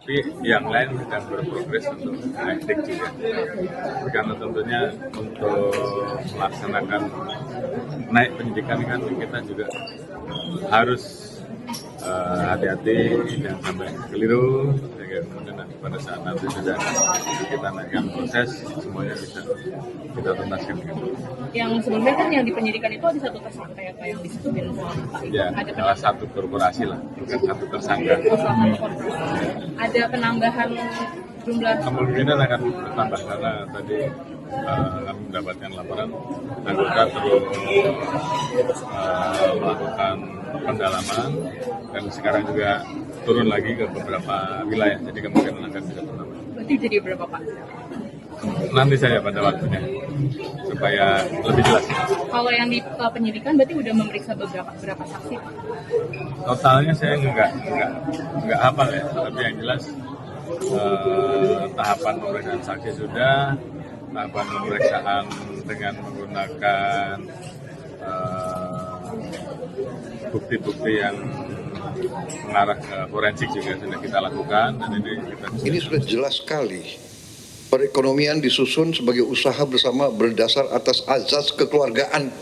tapi yang lain sedang berprogres untuk naik juga. Karena tentunya untuk melaksanakan naik penyidikan kan kita juga harus hati-hati jangan sampai keliru, sehingga kemudian pada saat nanti sudah kita naikkan proses semuanya bisa kita tuntaskan. Yang sebelumnya kan yang di penyidikan itu ada satu tersangka ya Pak yang disebutin sama Pak. Ya, salah satu korporasi lah, bukan satu tersangka. Ada penambahan jumlah? Kemungkinan akan bertambah karena tadi kami mendapatkan laporan anggota terus melakukan pendalaman dan sekarang juga turun lagi ke beberapa wilayah, jadi kemungkinan akan bisa bertambah. Berarti jadi berapa Pak? Nanti saja pada waktunya supaya lebih jelas. Kalau yang di penyidikan berarti udah memeriksa berapa saksi Pak? Totalnya saya nggak hafal ya, tapi yang jelas tahapan pemeriksaan saksi sudah, tahapan pemeriksaan dengan menggunakan bukti-bukti yang mengarah ke forensik juga sudah kita lakukan, dan ini sudah jelas sekali. Perekonomian disusun sebagai usaha bersama berdasar atas azas kekeluargaan.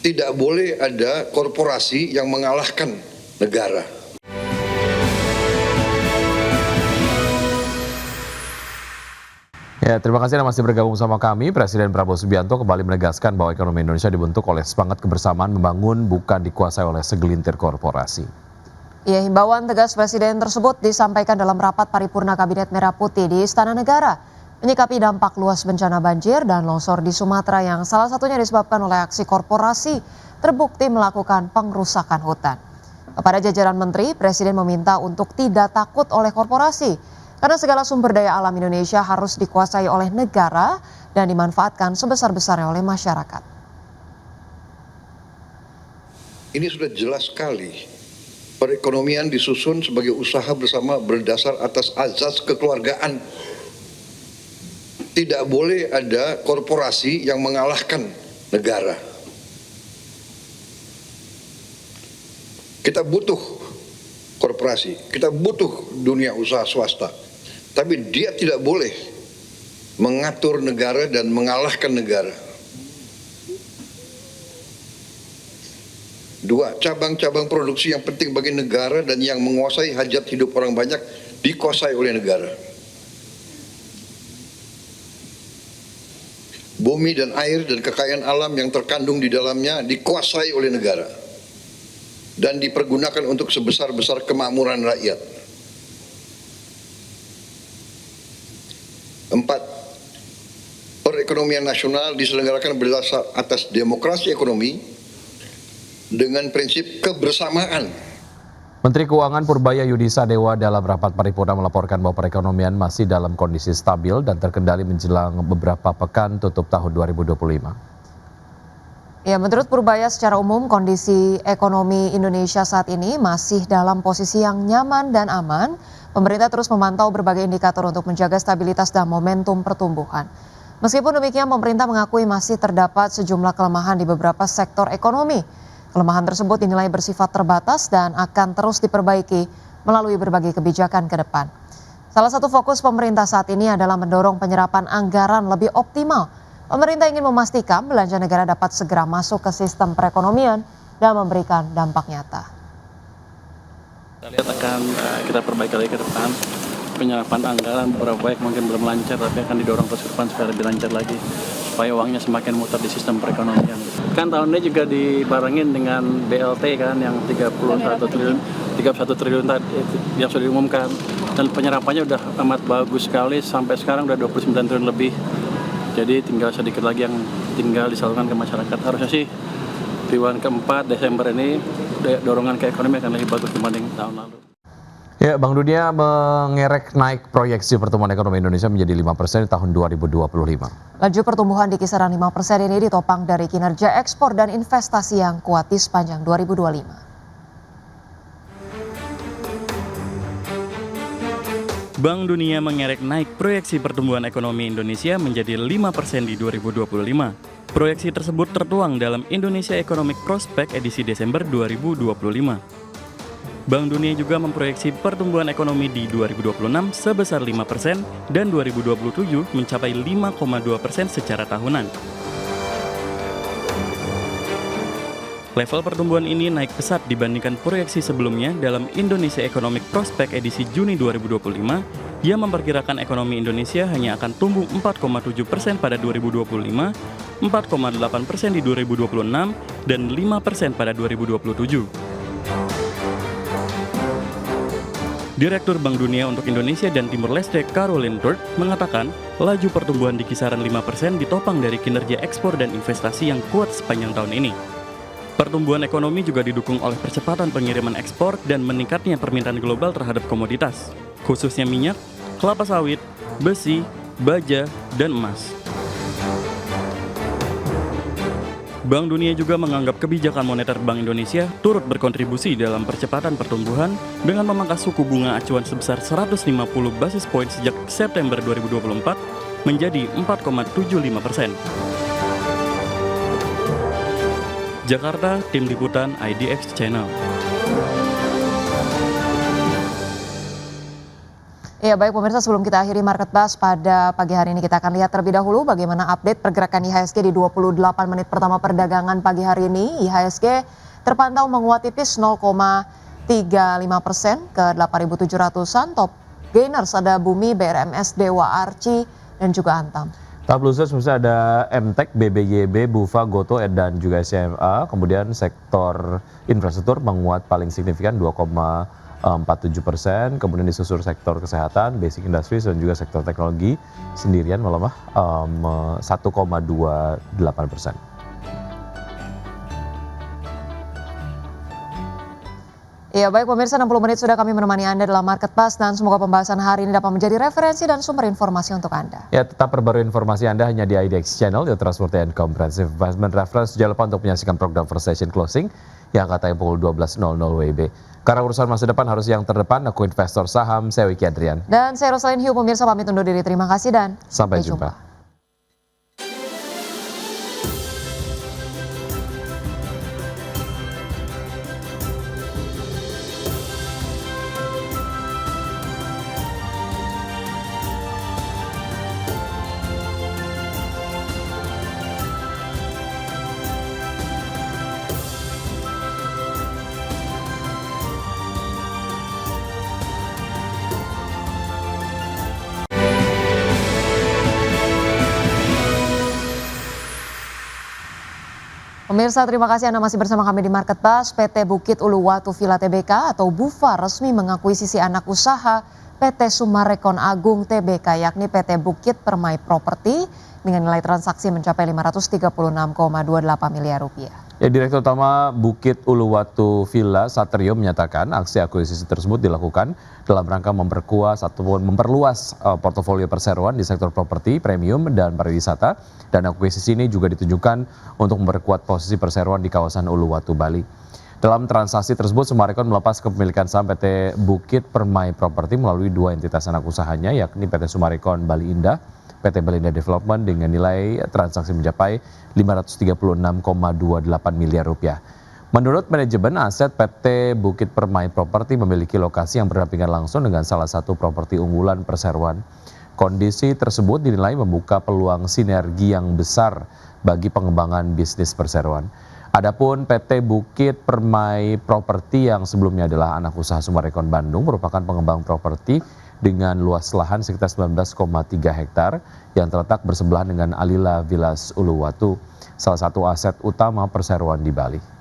Tidak boleh ada korporasi yang mengalahkan negara. Ya, terima kasih Anda masih bergabung sama kami. Presiden Prabowo Subianto kembali menegaskan bahwa ekonomi Indonesia dibentuk oleh semangat kebersamaan membangun, bukan dikuasai oleh segelintir korporasi. Ya, himbauan tegas Presiden tersebut disampaikan dalam rapat paripurna Kabinet Merah Putih di Istana Negara, menyikapi dampak luas bencana banjir dan longsor di Sumatera yang salah satunya disebabkan oleh aksi korporasi terbukti melakukan pengrusakan hutan. Kepada jajaran menteri, Presiden meminta untuk tidak takut oleh korporasi, karena segala sumber daya alam Indonesia harus dikuasai oleh negara dan dimanfaatkan sebesar-besarnya oleh masyarakat. Ini sudah jelas sekali. Perekonomian disusun sebagai usaha bersama berdasar atas azas kekeluargaan. Tidak boleh ada korporasi yang mengalahkan negara. Kita butuh korporasi, kita butuh dunia usaha swasta. Tapi dia tidak boleh mengatur negara dan mengalahkan negara. Dua, cabang-cabang produksi yang penting bagi negara dan yang menguasai hajat hidup orang banyak dikuasai oleh negara. Bumi dan air dan kekayaan alam yang terkandung di dalamnya dikuasai oleh negara dan dipergunakan untuk sebesar-besar kemakmuran rakyat. Empat, perekonomian nasional diselenggarakan berdasar atas demokrasi ekonomi dengan prinsip kebersamaan. Menteri Keuangan Purbaya Yudisadewa dalam rapat paripurna melaporkan bahwa perekonomian masih dalam kondisi stabil dan terkendali menjelang beberapa pekan tutup tahun 2025. Ya, menurut Purbaya secara umum kondisi ekonomi Indonesia saat ini masih dalam posisi yang nyaman dan aman. Pemerintah terus memantau berbagai indikator untuk menjaga stabilitas dan momentum pertumbuhan. Meskipun demikian, pemerintah mengakui masih terdapat sejumlah kelemahan di beberapa sektor ekonomi. Kelemahan tersebut dinilai bersifat terbatas dan akan terus diperbaiki melalui berbagai kebijakan ke depan. Salah satu fokus pemerintah saat ini adalah mendorong penyerapan anggaran lebih optimal. Pemerintah ingin memastikan belanja negara dapat segera masuk ke sistem perekonomian dan memberikan dampak nyata. Kita lihat akan kita perbaiki lagi ke depan. Penyerapan anggaran beberapa proyek mungkin belum lancar, tapi akan didorong ke depan supaya lebih lancar lagi, supaya uangnya semakin muter di sistem perekonomian. Kan tahun ini juga dibarengin dengan BLT kan yang 31 triliun tadi yang sudah diumumkan, dan penyerapannya udah amat bagus sekali, sampai sekarang udah 29 triliun lebih. Jadi tinggal sedikit lagi yang tinggal disalurkan ke masyarakat. Harusnya sih triwulan keempat Desember ini dorongan ke ekonomi akan lebih bagus dibanding tahun lalu. Ya, Bank Dunia mengerek naik proyeksi pertumbuhan ekonomi Indonesia menjadi 5% di tahun 2025. Laju pertumbuhan di kisaran 5% ini ditopang dari kinerja ekspor dan investasi yang kuat di sepanjang 2025. Bank Dunia mengerek naik proyeksi pertumbuhan ekonomi Indonesia menjadi 5% di 2025. Proyeksi tersebut tertuang dalam Indonesia Economic Prospect edisi Desember 2025. Bank Dunia juga memproyeksi pertumbuhan ekonomi di 2026 sebesar 5% dan 2027 mencapai 5,2% secara tahunan. Level pertumbuhan ini naik pesat dibandingkan proyeksi sebelumnya dalam Indonesia Economic Prospect edisi Juni 2025 yang memperkirakan ekonomi Indonesia hanya akan tumbuh 4,7% pada 2025, 4,8% di 2026, dan 5% pada 2027. Direktur Bank Dunia untuk Indonesia dan Timur Leste Caroline Dort mengatakan laju pertumbuhan di kisaran 5% ditopang dari kinerja ekspor dan investasi yang kuat sepanjang tahun ini. Pertumbuhan ekonomi juga didukung oleh percepatan pengiriman ekspor dan meningkatnya permintaan global terhadap komoditas, khususnya minyak, kelapa sawit, besi, baja, dan emas. Bank Dunia juga menganggap kebijakan moneter Bank Indonesia turut berkontribusi dalam percepatan pertumbuhan dengan memangkas suku bunga acuan sebesar 150 basis point sejak September 2024 menjadi 4,75%. Jakarta, Tim Liputan IDX Channel. Ya baik pemirsa, sebelum kita akhiri Market Buzz pada pagi hari ini, kita akan lihat terlebih dahulu bagaimana update pergerakan IHSG di 28 menit pertama perdagangan pagi hari ini. IHSG terpantau menguat tipis 0,35% ke 8.700-an. Top gainers ada Bumi, BRMS, Dewa, Arci, dan juga Antam. Top losers misalnya ada MTEK, BBYB, Bufa, Goto, dan juga SMA. Kemudian sektor infrastruktur menguat paling signifikan 2,47%. Kemudian disusul sektor kesehatan, basic industries, dan juga sektor teknologi sendirian melemah 1,28%. Ya baik pemirsa, 60 menit sudah kami menemani Anda dalam Market Buzz dan semoga pembahasan hari ini dapat menjadi referensi dan sumber informasi untuk Anda. Ya, tetap perbarui informasi Anda hanya di IDX Channel, Your Trustworthy and Comprehensive Investment Reference. Jangan lupa untuk menyaksikan program First Session Closing yang akan tayang pukul 12.00 WIB. Karena urusan masa depan harus yang terdepan, aku investor saham, saya Wiki Adrian. Dan saya Rosalyn Hiu, pemirsa pamit undur diri. Terima kasih dan sampai jumpa. Pemirsa, terima kasih Anda masih bersama kami di Market Buzz. PT Bukit Uluwatu Villa Tbk atau BUVA resmi mengakuisisi anak usaha PT Summarecon Agung Tbk, yakni PT Bukit Permai Property dengan nilai transaksi mencapai 536,28 miliar rupiah. Ya, Direktur Utama Bukit Uluwatu Villa Satrio menyatakan aksi akuisisi tersebut dilakukan dalam rangka memperkuat ataupun memperluas portofolio perseroan di sektor properti, premium, dan pariwisata. Dan akuisisi ini juga ditujukan untuk memperkuat posisi perseroan di kawasan Uluwatu, Bali. Dalam transaksi tersebut, Summarecon melepas kepemilikan saham PT Bukit Permai Property melalui dua entitas anak usahanya, yakni PT Summarecon Bali Indah, PT Belinda Development dengan nilai transaksi mencapai 536,28 miliar rupiah. Menurut manajemen aset PT Bukit Permai Property memiliki lokasi yang berdampingan langsung dengan salah satu properti unggulan perseroan. Kondisi tersebut dinilai membuka peluang sinergi yang besar bagi pengembangan bisnis perseroan. Adapun PT Bukit Permai Property yang sebelumnya adalah anak usaha Summarecon Bandung merupakan pengembang properti dengan luas lahan sekitar 19,3 hektar yang terletak bersebelahan dengan Alila Villas Uluwatu, salah satu aset utama perseroan di Bali.